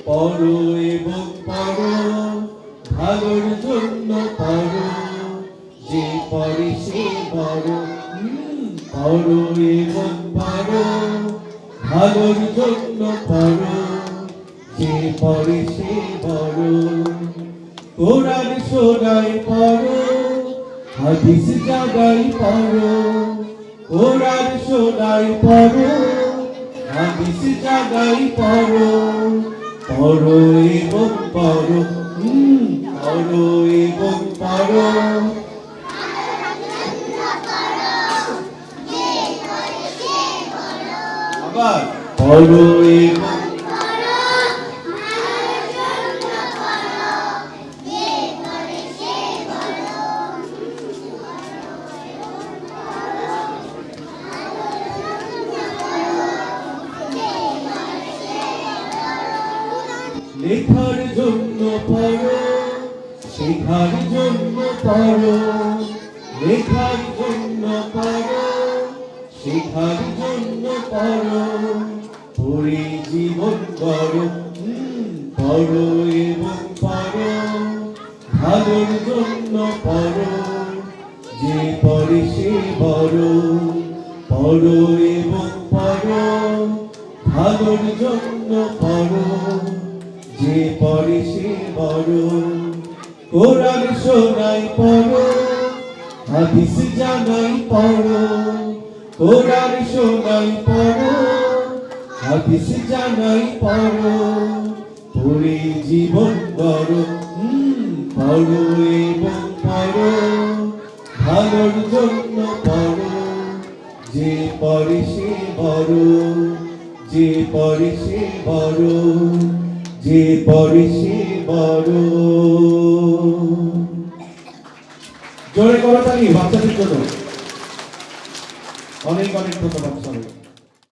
পড়ো এবং পড়ো, ভালোর জন্য পড়ো, যে পড়ে সে বড়। পড়ো এবং পড়ো, ভালোর জন্য পড়ো, যে পড়ে সে বড়। কোরআন শোনায় পড়ো, হাদিস জাগাই পড়ো, কোরআন শোনায় পড়ো, হাদিস জাগাই পড়ো। পড়ো এবং পড়ো, পড়ো এবং পড়ো, আবার পড়ো এবং লেখার জন্য পড়ো, শেখার জন্য পড়ো, লেখার জন্য পড়ো, শেখার জন্য পড়ো, পড়ে জীবন গড়ো। পড়ো এবং পড়ো, ভালোর জন্য পড়ো, যে পড়ে সে বড়। পড়ো এবং পড়ো, ভালোর জন্য পড়ো, যে পড়ে সে বড়। কোরআন শোনাই পড়ো, হাদিস জানাই পড়ো, কোরআন শোনাই পড়ো, হাদিস জানাই পড়ো, পড়ে জীবন গড়ো। পড়ো এবং পড়ো, ভালোর জন্য পড়ো, যে পড়ে সে বড়, যে পড়ে সে বড়, যে পড়ে সে বড়। জোরে করতালি বাচ্চাদের জন্য। অনেক অনেক ধন্যবাদ সবাই।